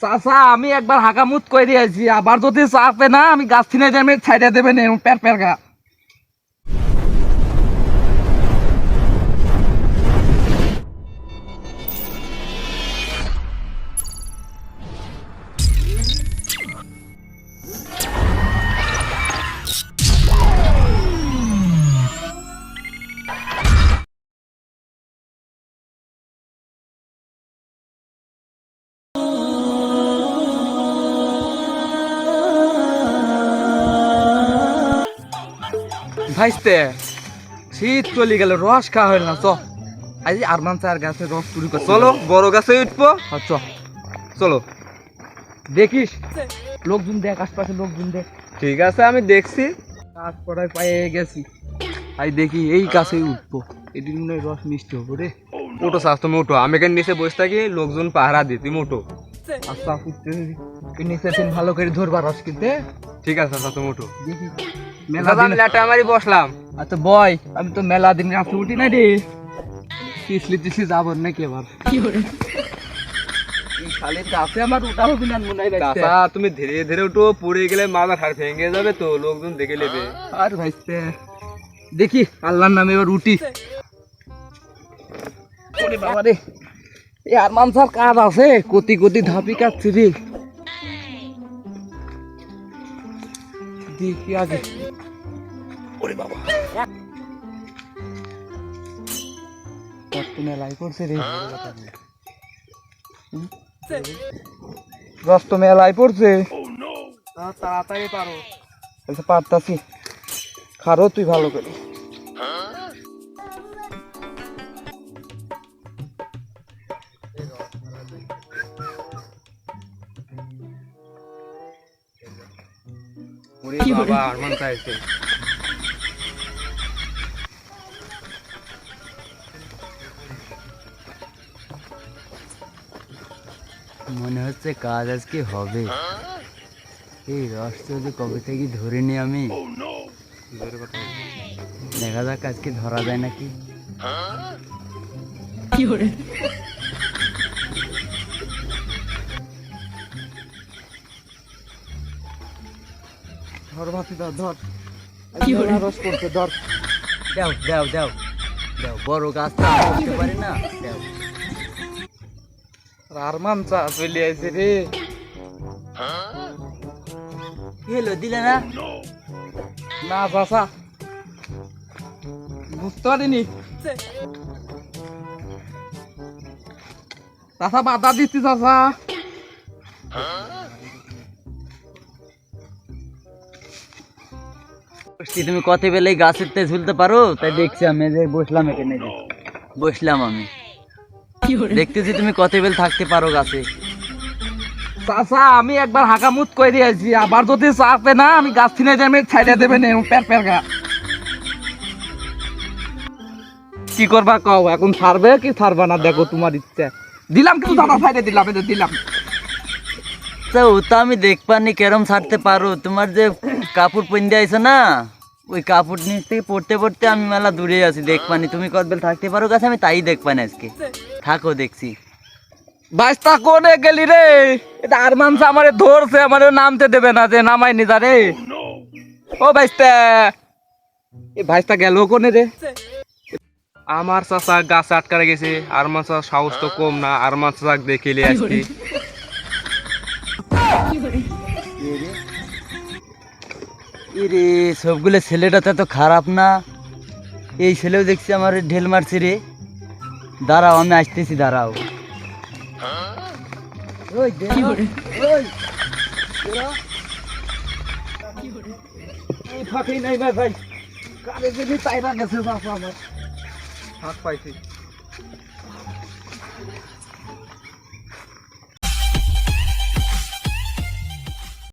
চাচা আমি একবার হাঁকামুত করে দিয়েছি, আবার যদি চাপে না আমি গাছ কিনে যাবে ছাইড়ে দেবেন পের পের গা। ভাইস্তে শীত চলে গেল, রস খাওয়া হইল না। চ আজ আরমান চার গাছে রস চুরি কর, চলো বড় গাছে উঠবো। চ চলো। দেখিস লোকজন দেখ, আশপাশে লোকজন দেখ। ঠিক আছে আমি দেখছি। কাজ করায় পায়ে গেছি, আই দেখি এই গাছে উঠবো, এটির মনে হয় রস মিষ্টি হবো রে। ওটো চাষ তুমি ওঠো, আমি কেন নিচে বসে থাকি, লোকজন পাহারা দিই, তুমি ওঠো। আচ্ছা উঠতে নিচে দিন ভালো করে ধরবা রস কিনতে। ঠিক আছে চাচা তুমি ওঠো। দেখি মেলা দিন লেটা আমারই বসলাম। আচ্ছা বয়, আমি তো মেলা দিন গাছে উঠি না রে, তিসলি তিসলি যাবো নাকি আবার। এই শালের গাছে আমার উঠা হবে না মনে হয়। চাচা তুমি ধীরে ধীরে উঠো, পড়ে গেলে মাথা ঠাড় ভেঙে যাবে তো, লোকজন দেখে নেবে। আর ভাইস্তে দেখি আল্লাহর নামে এবার উঠি। ওরে বাবা রে, এই আরমান স্যার কাজ আছে, কতি কতি ধাপি কাটছি রে। দেখি আগে। ওরে বাবা মেলাই পড়ছে রে, রস তো মেলাই পড়ছে। তাড়াতাড়ি পারো। আচ্ছা পারতাছি, খারো তুই ভালো করে। ওরে বাবা আরমান চাইছে। মনে হচ্ছে কাজ আজকে হবে। এই রস যদি কবে থেকে ধরে নি আমি, দেখা যাক আজকে ধরা যায় নাকি। ধর ভাতি ধর ধর, রস করছে ধর। দাও দাও দাও দাও, বড় গাছ তো উঠতে পারে না, দাও। আরমান চা চলে আইছে রে। কি হলো, দিলে না? না চাচা বুঝতে পারিনি, চাচা বাধা দিচ্ছি চাচা। তুমি কত বেলা এই গাছের তে ঝুলতে পারো, তাই দেখছি আমি যে বসলাম এখানে, বসলাম আমি দেখতেছি তুমি কত বেল থাকতে পারো গাছে। চাচা আমি একবার হাঁকামুত করে দিয়েছি, আবার যদি চাপে না আমি গাছ কিনে যাবে ছাইড়ে দেবেন পের পের গা। কি করবা কও, এখন ছাড়বে কি ছাড়বা না দেখো তোমার ইচ্ছা। দিলাম কিন্তু দাদা সাইডে দিলাম, এটা দিলাম। ও তো আমি দেখবানি কেরম ছাড়তে পারো, তোমার যে কাপড় পরে আইছো না, ওই কাপড় নিচ থেকে পড়তে পড়তে আমি মেলা দূরে আছি, দেখবানি তুমি কত বেল থাকতে পারো গাছে, আমি তাই দেখবানি আজকে। থাকো দেখছি। বাইশটা কোনে গেলি রে, এটা আরমান চা আমারে ধরছে, আমারে নামতে দেবে না, যে নামাই নি যা রে। ও বাইশটা, এই বাইশটা গেল কোনে রে? আমার চাচা গাছে আটকারে গেছে, আরমান চাচা সাহস তো কম না, আরমান চাচা দেখে নিয়ে আসছি। রে সবগুলো ছেলেটা তো খারাপ না, এই ছেলেও দেখছি আমার ঢেল মারছে রে। দাঁড়াও আমি আসতেছি, দাঁড়াও। ওই এই ফাঁকি নাই ভাই, কারে যদি তাই না গেছে চাচা আমার। হাত পাইছি।